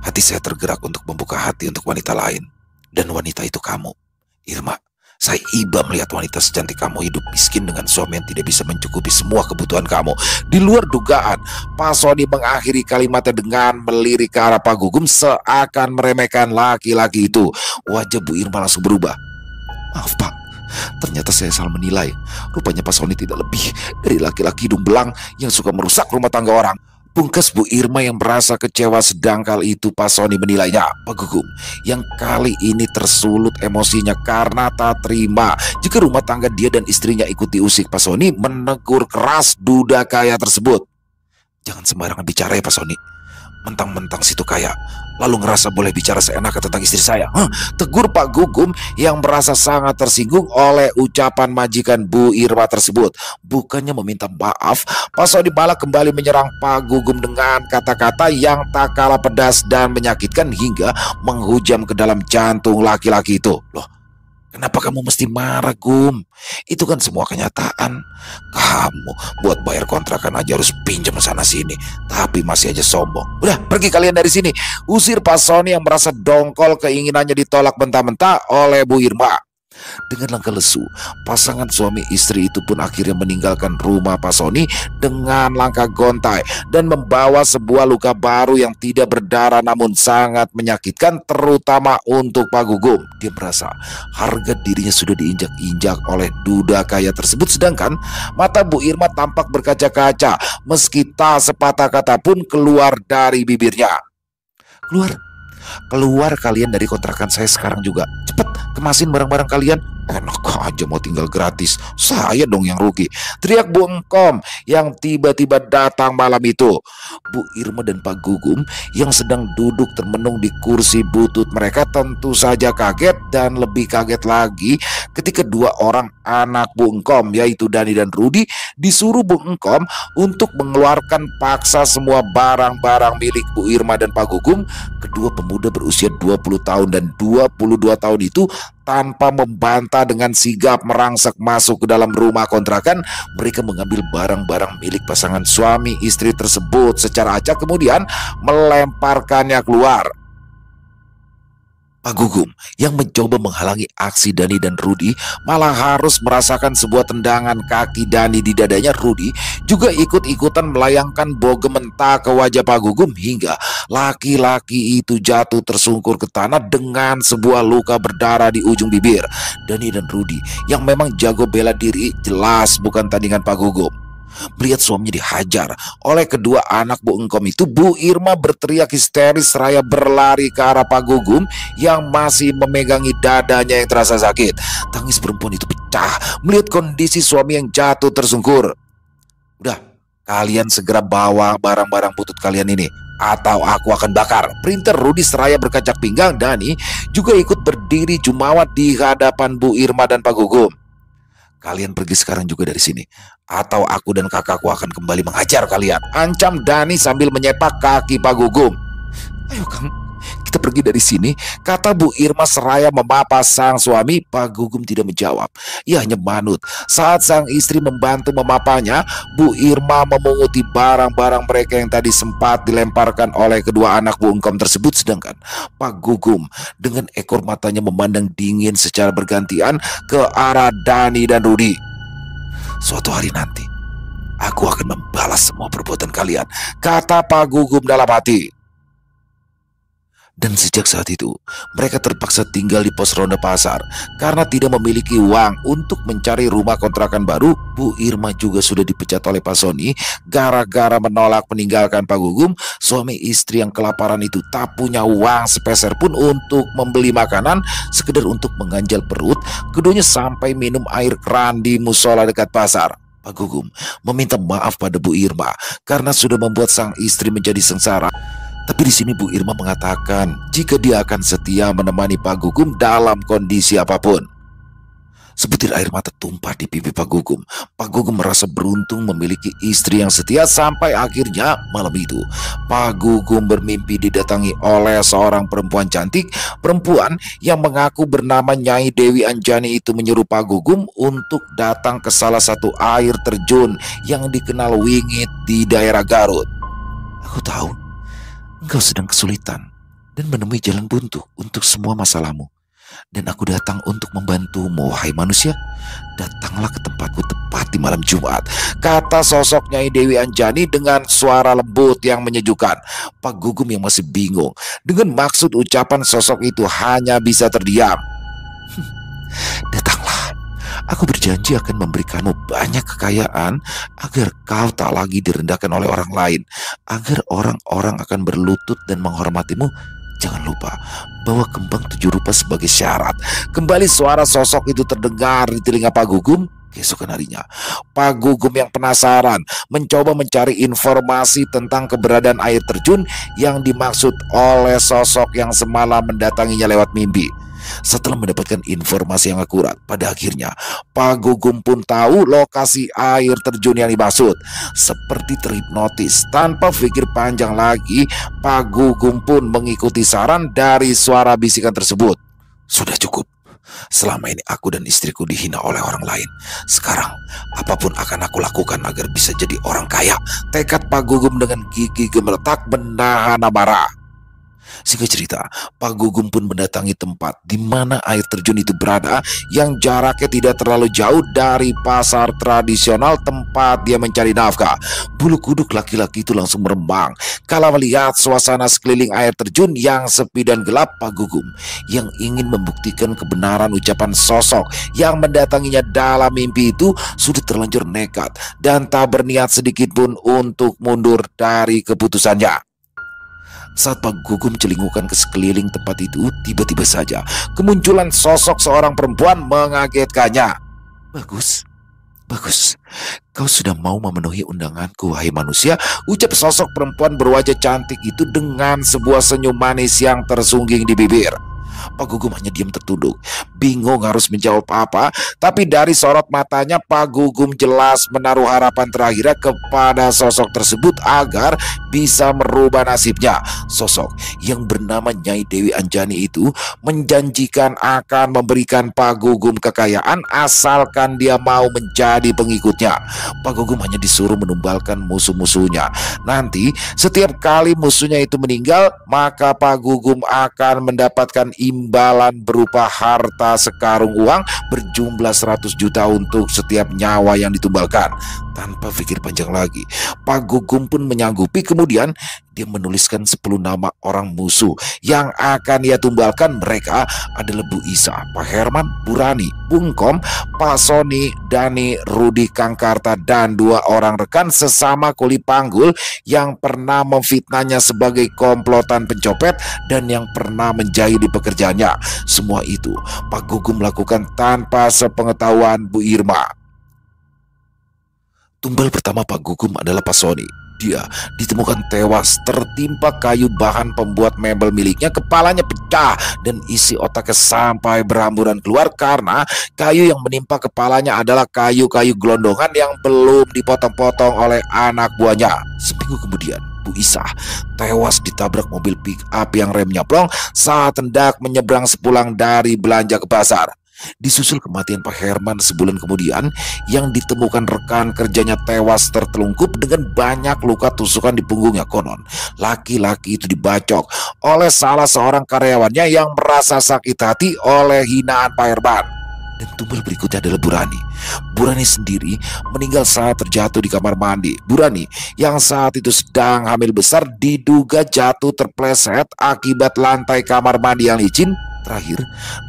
hati saya tergerak untuk membuka hati untuk wanita lain. Dan wanita itu kamu, Irma. Saya iba melihat wanita secantik kamu hidup miskin dengan suami yang tidak bisa mencukupi semua kebutuhan kamu. Di luar dugaan, Pak Sony mengakhiri kalimatnya dengan melirik ke arah Pak Gugum seakan meremehkan laki-laki itu. Wajah Bu Irma langsung berubah. Maaf Pak, ternyata saya salah menilai. Rupanya Pak Sony tidak lebih dari laki-laki hidung belang yang suka merusak rumah tangga orang. Pungkas Bu Irma yang merasa kecewa, sedangkal itu Pak Sony menilainya. Pak Gugum yang kali ini tersulut emosinya karena tak terima jika rumah tangga dia dan istrinya ikut diusik. Pak Sony menegur keras duda kaya tersebut. Jangan sembarangan bicara ya Pak Sony. Mentang-mentang situ kaya, lalu ngerasa boleh bicara seenaknya tentang istri saya. Tegur Pak Gugum yang merasa sangat tersinggung oleh ucapan majikan Bu Irma tersebut. Bukannya meminta maaf, Pak Sony malah kembali menyerang Pak Gugum dengan kata-kata yang tak kalah pedas dan menyakitkan hingga menghujam ke dalam jantung laki-laki itu. Loh, kenapa kamu mesti marah, Gum? Itu kan semua kenyataan. Kamu buat bayar kontrakan aja harus pinjam sana sini, tapi masih aja sombong. Udah, pergi kalian dari sini. Usir Pak Sony yang merasa dongkol keinginannya ditolak mentah-mentah oleh Bu Irma. Dengan langkah lesu, pasangan suami istri itu pun akhirnya meninggalkan rumah Pak Sony dengan langkah gontai dan membawa sebuah luka baru yang tidak berdarah namun sangat menyakitkan, terutama untuk Pak Gugum. Dia merasa harga dirinya sudah diinjak-injak oleh duda kaya tersebut, sedangkan mata Bu Irma tampak berkaca-kaca meski tak sepatah kata pun keluar dari bibirnya. Keluar kalian dari kontrakan saya sekarang juga. Cepet kemasin barang-barang kalian. Enak aja mau tinggal gratis, saya dong yang rugi, teriak Bu Engkom yang tiba-tiba datang malam itu. Bu Irma dan Pak Gugum yang sedang duduk termenung di kursi butut mereka tentu saja kaget, dan lebih kaget lagi ketika dua orang anak Bu Engkom yaitu Dani dan Rudi disuruh Bu Engkom untuk mengeluarkan paksa semua barang-barang milik Bu Irma dan Pak Gugum. Kedua pemuda berusia 20 tahun dan 22 tahun itu tanpa membantah dengan sigap merangsek masuk ke dalam rumah kontrakan. Mereka mengambil barang-barang milik pasangan suami istri tersebut secara acak kemudian melemparkannya keluar. Pak Gugum yang mencoba menghalangi aksi Dani dan Rudi malah harus merasakan sebuah tendangan kaki Dani di dadanya. Rudi juga ikut-ikutan melayangkan bogem mentah ke wajah Pak Gugum hingga laki-laki itu jatuh tersungkur ke tanah dengan sebuah luka berdarah di ujung bibir. Dani dan Rudi yang memang jago bela diri jelas bukan tandingan Pak Gugum. Melihat suaminya dihajar oleh kedua anak Bu Engkom itu, Bu Irma berteriak histeris seraya berlari ke arah Pak Gugum yang masih memegangi dadanya yang terasa sakit. Tangis perempuan itu pecah melihat kondisi suami yang jatuh tersungkur. Udah, kalian segera bawa barang-barang butut kalian ini atau aku akan bakar, perintah Rudi seraya berkacak pinggang. Dani juga ikut berdiri jumawat di hadapan Bu Irma dan Pak Gugum. Kalian pergi sekarang juga dari sini, atau aku dan kakakku akan kembali menghajar kalian, ancam Dani sambil menyepak kaki Pak Gugum. Ayo Kang, kita pergi dari sini, kata Bu Irma seraya memapa sang suami. Pak Gugum tidak menjawab, ia hanya manut. Saat sang istri membantu memapanya, Bu Irma memunguti barang-barang mereka yang tadi sempat dilemparkan oleh kedua anak Bu Engkom tersebut. Sedangkan Pak Gugum dengan ekor matanya memandang dingin secara bergantian ke arah Dani dan Rudi. Suatu hari nanti, aku akan membalas semua perbuatan kalian, kata Pak Gugum dalam hati. Dan sejak saat itu, mereka terpaksa tinggal di pos ronda pasar. Karena tidak memiliki uang untuk mencari rumah kontrakan baru, Bu Irma juga sudah dipecat oleh Pak Sony gara-gara menolak meninggalkan Pak Gugum. Suami istri yang kelaparan itu tak punya uang sepeser pun untuk membeli makanan, sekedar untuk mengganjal perut. Keduanya sampai minum air keran di musola dekat pasar. Pak Gugum meminta maaf pada Bu Irma karena sudah membuat sang istri menjadi sengsara. Tapi di sini Bu Irma mengatakan jika dia akan setia menemani Pak Gugum dalam kondisi apapun. Sebutir air mata tumpah di pipi Pak Gugum. Pak Gugum merasa beruntung memiliki istri yang setia sampai akhirnya malam itu Pak Gugum bermimpi didatangi oleh seorang perempuan cantik. Perempuan yang mengaku bernama Nyai Dewi Anjani itu menyuruh Pak Gugum untuk datang ke salah satu air terjun yang dikenal wingit di daerah Garut. Aku tahu engkau sedang kesulitan dan menemui jalan buntu untuk semua masalahmu. Dan aku datang untuk membantumu, wahai manusia. Datanglah ke tempatku tepat di malam Jumat, kata sosok Nyai Dewi Anjani dengan suara lembut yang menyejukkan. Pak Gugum yang masih bingung dengan maksud ucapan sosok itu hanya bisa terdiam. Datanglah. Aku berjanji akan memberikanmu banyak kekayaan agar kau tak lagi direndahkan oleh orang lain, agar orang-orang akan berlutut dan menghormatimu. Jangan lupa bawa kembang 7 rupa sebagai syarat. Kembali suara sosok itu terdengar di telinga Pak Gugum. Keesokan harinya, Pak Gugum yang penasaran mencoba mencari informasi tentang keberadaan air terjun yang dimaksud oleh sosok yang semalam mendatanginya lewat mimpi. Setelah mendapatkan informasi yang akurat, pada akhirnya Pak Gugum pun tahu lokasi air terjun yang dimaksud. Seperti terhipnotis, tanpa pikir panjang lagi, Pak Gugum pun mengikuti saran dari suara bisikan tersebut. Sudah cukup. Selama ini aku dan istriku dihina oleh orang lain. Sekarang apapun akan aku lakukan agar bisa jadi orang kaya, tekad Pak Gugum dengan gigi gemeretak menahan amarah. Singkat cerita, Pak Gugum pun mendatangi tempat di mana air terjun itu berada, yang jaraknya tidak terlalu jauh dari pasar tradisional tempat dia mencari nafkah. Bulu kuduk laki-laki itu langsung meremang kala melihat suasana sekeliling air terjun yang sepi dan gelap. Pak Gugum yang ingin membuktikan kebenaran ucapan sosok yang mendatanginya dalam mimpi itu sudah terlanjur nekat dan tak berniat sedikit pun untuk mundur dari keputusannya. Saat Pak Gugum celingukan ke sekeliling tempat itu, tiba-tiba saja kemunculan sosok seorang perempuan mengagetkannya. Bagus, bagus. Kau sudah mau memenuhi undanganku, wahai manusia, ucap sosok perempuan berwajah cantik itu dengan sebuah senyum manis yang tersungging di bibir. Pak Gugum hanya diam tertunduk, bingung harus menjawab apa. Tapi dari sorot matanya, Pak Gugum jelas menaruh harapan terakhirnya kepada sosok tersebut agar bisa merubah nasibnya. Sosok yang bernama Nyai Dewi Anjani itu menjanjikan akan memberikan Pak Gugum kekayaan asalkan dia mau menjadi pengikutnya. Pak Gugum hanya disuruh menumbalkan musuh-musuhnya. Nanti setiap kali musuhnya itu meninggal, maka Pak Gugum akan mendapatkan imbalan berupa harta sekarung uang berjumlah 100 juta untuk setiap nyawa yang ditumbalkan. Tanpa pikir panjang lagi, Pak Gugum pun menyanggupi. Kemudian dia menuliskan 10 nama orang musuh yang akan ia tumbalkan. Mereka adalah Bu Isa, Pak Herman, Bu Rani, Bu Engkom, Pak Sony, Dani, Rudi, Kang Karta, dan 2 orang rekan sesama kuli panggul yang pernah memfitnahnya sebagai komplotan pencopet dan yang pernah menjahili pekerjaannya. Semua itu Pak Gugum lakukan tanpa sepengetahuan Bu Irma. Tumbal pertama Pak Gugum adalah Pak Sony. Dia ditemukan tewas tertimpa kayu bahan pembuat mebel miliknya. Kepalanya pecah dan isi otaknya sampai berhamburan keluar karena kayu yang menimpa kepalanya adalah kayu-kayu gelondongan yang belum dipotong-potong oleh anak buahnya. Seminggu kemudian, Bu Isah tewas ditabrak mobil pick up yang remnya plong saat hendak menyeberang sepulang dari belanja ke pasar. Disusul kematian Pak Herman sebulan kemudian, yang ditemukan rekan kerjanya tewas tertelungkup dengan banyak luka tusukan di punggungnya. Konon laki-laki itu dibacok oleh salah seorang karyawannya yang merasa sakit hati oleh hinaan Pak Herman. Dan tumbal berikutnya adalah Burani. Burani sendiri meninggal saat terjatuh di kamar mandi. Burani yang saat itu sedang hamil besar diduga jatuh terpleset akibat lantai kamar mandi yang licin. Terakhir,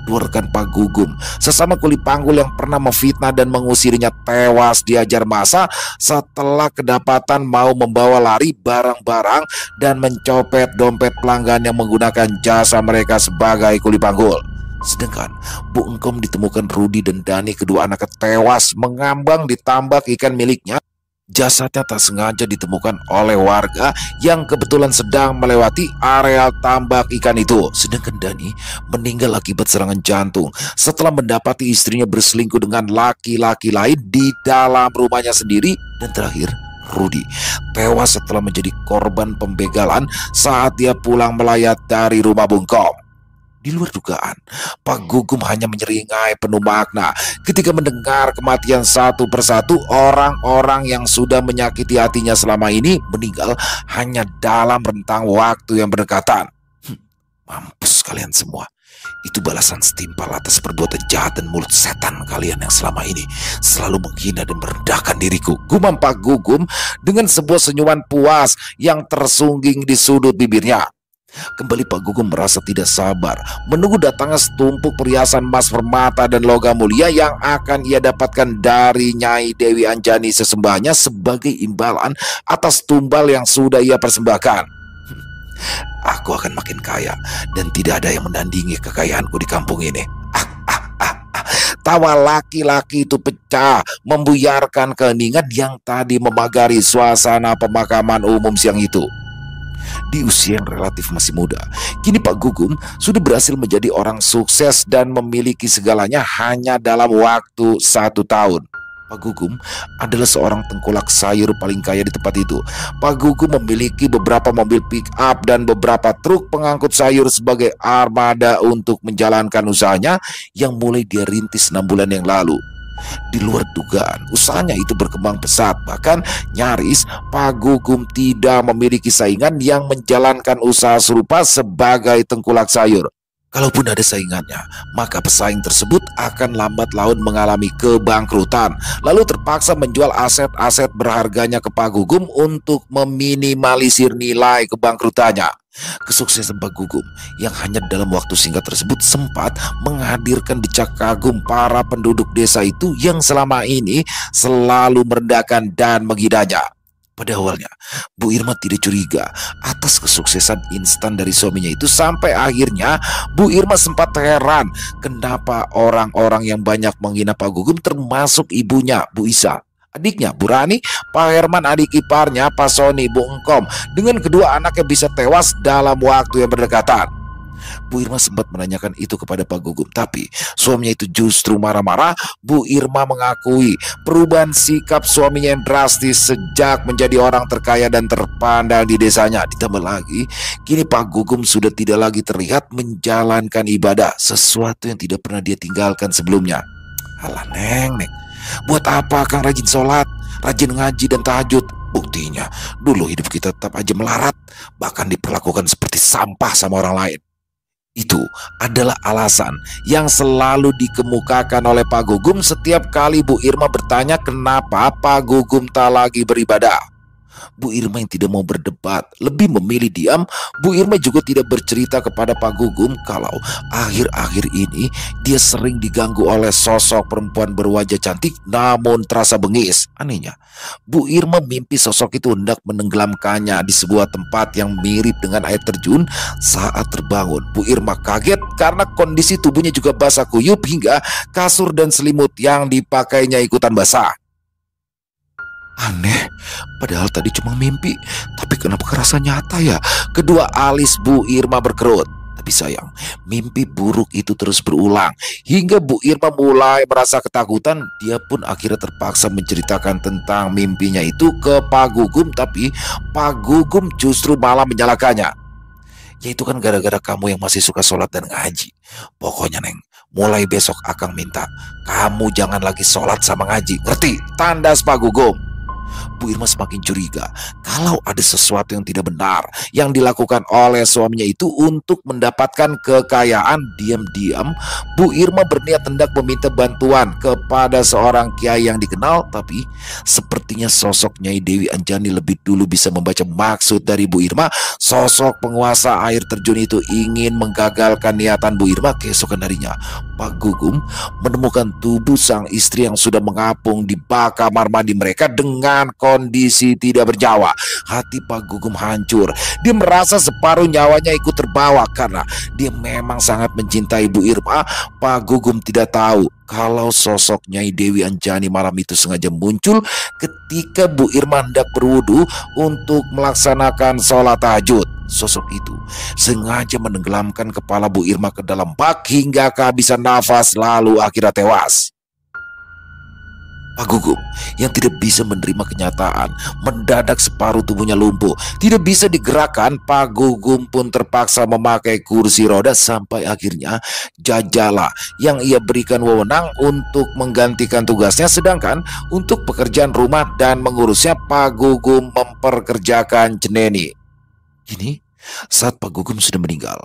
dua rekan Pak Gugum, sesama kuli panggul yang pernah memfitnah dan mengusirnya, tewas diajar massa setelah kedapatan mau membawa lari barang-barang dan mencopet dompet pelanggan yang menggunakan jasa mereka sebagai kuli panggul. Sedangkan Bu Engkom ditemukan Rudi dan Dani, kedua anaknya tewas mengambang di tambak ikan miliknya. Jasadnya tak sengaja ditemukan oleh warga yang kebetulan sedang melewati areal tambak ikan itu. Sedangkan Dani meninggal akibat serangan jantung setelah mendapati istrinya berselingkuh dengan laki-laki lain di dalam rumahnya sendiri. Dan terakhir, Rudi tewas setelah menjadi korban pembegalan saat dia pulang melayat dari rumah Bung Kom. Di luar dugaan, Pak Gugum hanya menyeringai penuh makna ketika mendengar kematian satu persatu orang-orang yang sudah menyakiti hatinya selama ini meninggal hanya dalam rentang waktu yang berdekatan. Mampus kalian semua. Itu balasan setimpal atas perbuatan jahat dan mulut setan kalian yang selama ini selalu menghina dan merendahkan diriku, gumam Pak Gugum dengan sebuah senyuman puas yang tersungging di sudut bibirnya. Kembali Pak Gugum merasa tidak sabar menunggu datangnya setumpuk perhiasan emas, permata, dan logam mulia yang akan ia dapatkan dari Nyai Dewi Anjani sesembahnya sebagai imbalan atas tumbal yang sudah ia persembahkan. Aku akan makin kaya dan tidak ada yang menandingi kekayaanku di kampung ini. Tawa laki-laki itu pecah membuyarkan keheningan yang tadi memagari suasana pemakaman umum siang itu. Di usia yang relatif masih muda, kini Pak Gugum sudah berhasil menjadi orang sukses dan memiliki segalanya hanya dalam waktu 1 tahun. Pak Gugum adalah seorang tengkulak sayur paling kaya di tempat itu. Pak Gugum memiliki beberapa mobil pick up dan beberapa truk pengangkut sayur sebagai armada untuk menjalankan usahanya yang mulai dia rintis 6 bulan yang lalu. Di luar dugaan, usahanya itu berkembang pesat. Bahkan nyaris Pak Gugum tidak memiliki saingan yang menjalankan usaha serupa sebagai tengkulak sayur. Kalaupun ada saingannya, maka pesaing tersebut akan lambat laun mengalami kebangkrutan, lalu terpaksa menjual aset-aset berharganya ke Pak Gugum untuk meminimalisir nilai kebangkrutannya. Kesuksesan Pak Gugum yang hanya dalam waktu singkat tersebut sempat menghadirkan decak kagum para penduduk desa itu yang selama ini selalu merendahkan dan menghidanya. Pada awalnya, Bu Irma tidak curiga atas kesuksesan instan dari suaminya itu, sampai akhirnya Bu Irma sempat heran kenapa orang-orang yang banyak menghina Pak Gugum, termasuk ibunya Bu Isa, adiknya Bu Rani, Pak Herman adik iparnya, Pak Soni, Bu Engkom, dengan kedua anaknya bisa tewas dalam waktu yang berdekatan. Bu Irma sempat menanyakan itu kepada Pak Gugum, tapi suaminya itu justru marah-marah. Bu Irma mengakui perubahan sikap suaminya yang drastis sejak menjadi orang terkaya dan terpandang di desanya. Ditambah lagi, kini Pak Gugum sudah tidak lagi terlihat menjalankan ibadah, sesuatu yang tidak pernah dia tinggalkan sebelumnya. Alah Neng, buat apa Kang rajin sholat, rajin ngaji dan tahajud? Buktinya dulu hidup kita tetap aja melarat, bahkan diperlakukan seperti sampah sama orang lain. Itu adalah alasan yang selalu dikemukakan oleh Pak Gugum setiap kali Bu Irma bertanya kenapa Pak Gugum tak lagi beribadah. Bu Irma yang tidak mau berdebat lebih memilih diam. Bu Irma juga tidak bercerita kepada Pak Gugum kalau akhir-akhir ini dia sering diganggu oleh sosok perempuan berwajah cantik namun terasa bengis. Anehnya, Bu Irma mimpi sosok itu hendak menenggelamkannya di sebuah tempat yang mirip dengan air terjun. Saat terbangun, Bu Irma kaget karena kondisi tubuhnya juga basah kuyup hingga kasur dan selimut yang dipakainya ikutan basah. Aneh, padahal tadi cuma mimpi, tapi kenapa kerasa nyata ya? Kedua alis Bu Irma berkerut. Tapi sayang, mimpi buruk itu terus berulang. Hingga Bu Irma mulai merasa ketakutan, dia pun akhirnya terpaksa menceritakan tentang mimpinya itu ke Pak Gugum. Tapi Pak Gugum justru malah menyalahkannya. Ya itu kan gara-gara kamu yang masih suka sholat dan ngaji. Pokoknya Neng, mulai besok Akang minta kamu jangan lagi sholat sama ngaji. Ngerti? Tandas Pak Gugum. Bu Irma semakin curiga kalau ada sesuatu yang tidak benar yang dilakukan oleh suaminya itu untuk mendapatkan kekayaan. Diam-diam Bu Irma berniat hendak meminta bantuan kepada seorang kiai yang dikenal, tapi sepertinya sosok Nyai Dewi Anjani lebih dulu bisa membaca maksud dari Bu Irma. Sosok penguasa air terjun itu ingin menggagalkan niatan Bu Irma. Keesokan harinya Pak Gugum menemukan tubuh sang istri yang sudah mengapung di bak kamar mandi mereka dengan kondisi tidak bernyawa. Hati Pak Gugum hancur. Dia merasa separuh nyawanya ikut terbawa karena dia memang sangat mencintai Bu Irma. Pak Gugum tidak tahu kalau sosok Nyai Dewi Anjani malam itu sengaja muncul ketika Bu Irma hendak berwudu untuk melaksanakan sholat tahajud. Sosok itu sengaja menenggelamkan kepala Bu Irma ke dalam bak hingga kehabisan nafas lalu akhirnya tewas. Pak Gugum yang tidak bisa menerima kenyataan, mendadak separuh tubuhnya lumpuh, tidak bisa digerakkan. Pak Gugum pun terpaksa memakai kursi roda sampai akhirnya Jajala yang ia berikan wewenang untuk menggantikan tugasnya, sedangkan untuk pekerjaan rumah dan mengurusnya Pak Gugum memperkerjakan Ceneni. Kini saat Pak Gugum sudah meninggal,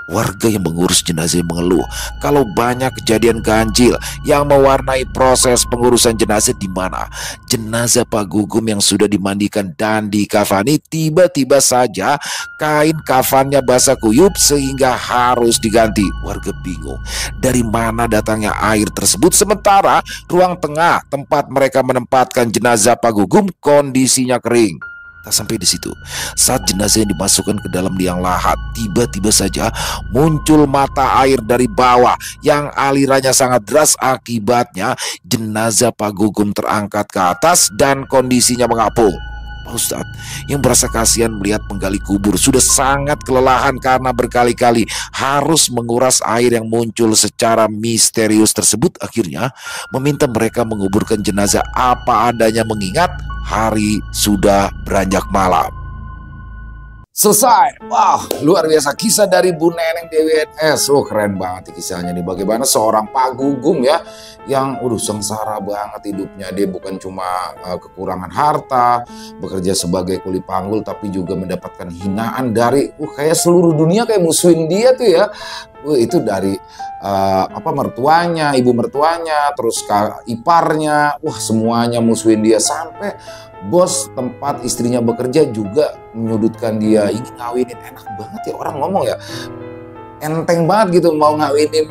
warga yang mengurus jenazah mengeluh kalau banyak kejadian ganjil yang mewarnai proses pengurusan jenazah, di mana jenazah Pak Gugum yang sudah dimandikan dan dikafani tiba-tiba saja kain kafannya basah kuyup sehingga harus diganti. Warga bingung dari mana datangnya air tersebut, sementara ruang tengah tempat mereka menempatkan jenazah Pak Gugum kondisinya kering. Tak sampai di situ, saat jenazah yang dimasukkan ke dalam liang lahat, tiba-tiba saja muncul mata air dari bawah yang alirannya sangat deras. Akibatnya jenazah Pak Gugum terangkat ke atas dan kondisinya mengapung. Pak Ustadz yang merasa kasihan melihat penggali kubur sudah sangat kelelahan karena berkali-kali harus menguras air yang muncul secara misterius tersebut, akhirnya meminta mereka menguburkan jenazah apa adanya mengingat hari sudah beranjak malam. Selesai. Wah, luar biasa kisah dari Bu Neneng Dewi NS. Oh, keren banget kisahnya nih. Bagaimana seorang Pak Gugum ya, yang sengsara banget hidupnya. Dia bukan cuma kekurangan harta, bekerja sebagai kuli panggul, tapi juga mendapatkan hinaan dari kayak seluruh dunia, kayak musuhin dia tuh ya. Itu dari mertuanya, ibu mertuanya, terus iparnya, semuanya musuhin dia, sampai bos tempat istrinya bekerja juga menyudutkan dia, ingin ngawinin. Enak banget ya orang ngomong ya, enteng banget gitu mau ngawinin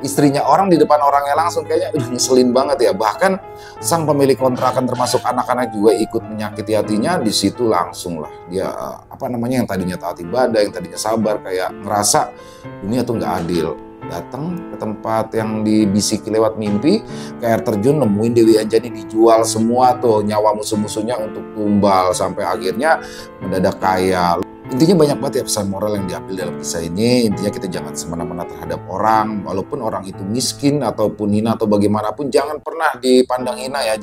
istrinya orang di depan orangnya langsung, kayaknya udah ngeselin banget ya. Bahkan sang pemilik kontrakan termasuk anak-anak juga ikut menyakiti hatinya. Di situ langsung lah dia yang tadinya taat ibadah, yang tadinya sabar, kayak ngerasa dunia tuh nggak adil. Datang ke tempat yang dibisiki lewat mimpi ke air terjun, nemuin Dewi Anjani dijual semua tuh nyawa musuh-musuhnya untuk tumbal, sampai akhirnya mendadak kaya. Intinya banyak banget ya pesan moral yang diambil dalam kisah ini. Intinya kita jangan semena-mena terhadap orang, walaupun orang itu miskin ataupun hina atau bagaimanapun, jangan pernah dipandang hina ya.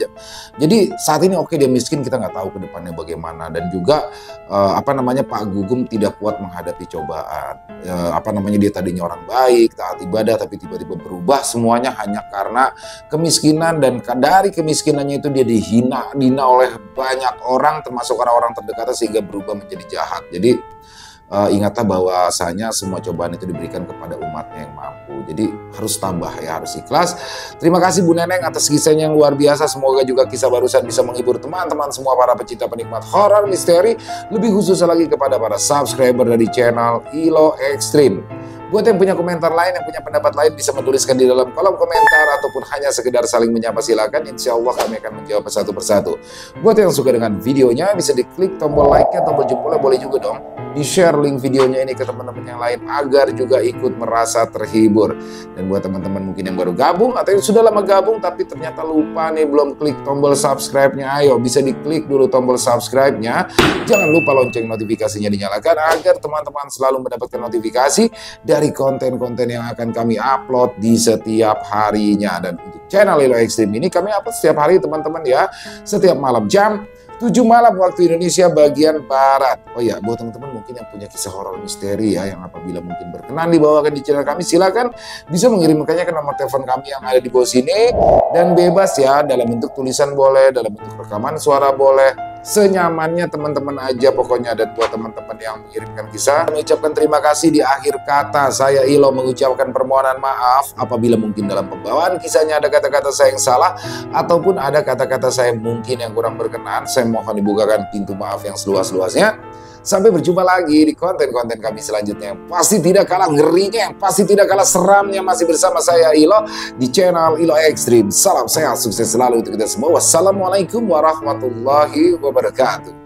Jadi saat ini dia miskin, kita nggak tahu ke depannya bagaimana. Dan juga Pak Gugum tidak kuat menghadapi cobaan. Dia tadinya orang baik, taat ibadah, tapi tiba-tiba berubah semuanya hanya karena kemiskinan. Dan dari kemiskinannya itu dia dihina oleh banyak orang, termasuk orang-orang terdekatnya, sehingga berubah menjadi jahat. Jadi ingatlah bahwasanya semua cobaan itu diberikan kepada umatnya yang mampu. Jadi harus tabah ya, harus ikhlas. Terima kasih Bu Neneng atas kisahnya yang luar biasa. Semoga juga kisah barusan bisa menghibur teman-teman semua para pecinta penikmat horor misteri. Lebih khusus lagi kepada para subscriber dari channel Ilo Extreme. Buat yang punya komentar lain, yang punya pendapat lain, bisa menuliskan di dalam kolom komentar ataupun hanya sekedar saling menyapa, silakan. Insya Allah kami akan menjawab satu persatu. Buat yang suka dengan videonya, bisa diklik tombol like-nya, tombol jempolnya, boleh juga dong di-share link videonya ini ke teman-teman yang lain agar juga ikut merasa terhibur. Dan buat teman-teman mungkin yang baru gabung atau yang sudah lama gabung tapi ternyata lupa nih belum klik tombol subscribe-nya, ayo bisa diklik dulu tombol subscribe-nya. Jangan lupa lonceng notifikasinya dinyalakan agar teman-teman selalu mendapatkan notifikasi dari konten-konten yang akan kami upload di setiap harinya. Dan untuk channel Ilo Extreme ini kami upload setiap hari teman-teman ya, setiap malam jam 7 malam waktu Indonesia bagian Barat. Oh ya, buat teman-teman mungkin yang punya kisah horor misteri ya, yang apabila mungkin berkenan dibawakan di channel kami, silakan bisa mengirimkannya ke nomor telepon kami yang ada di bawah sini. Dan bebas ya, dalam bentuk tulisan boleh, dalam bentuk rekaman suara boleh, senyamannya teman-teman aja pokoknya. Dan buat teman-teman yang mengirimkan kisah, mengucapkan terima kasih di akhir kata. Saya Ilo mengucapkan permohonan maaf apabila mungkin dalam pembawaan kisahnya ada kata-kata saya yang salah ataupun ada kata-kata saya mungkin yang kurang berkenan. Saya mohon dibukakan pintu maaf yang seluas-luasnya. Sampai berjumpa lagi di konten-konten kami selanjutnya yang pasti tidak kalah ngerinya, yang pasti tidak kalah seramnya, masih bersama saya Ilo di channel Ilo Extreme. Salam sehat, sukses selalu untuk kita semua. Wassalamualaikum warahmatullahi wabarakatuh.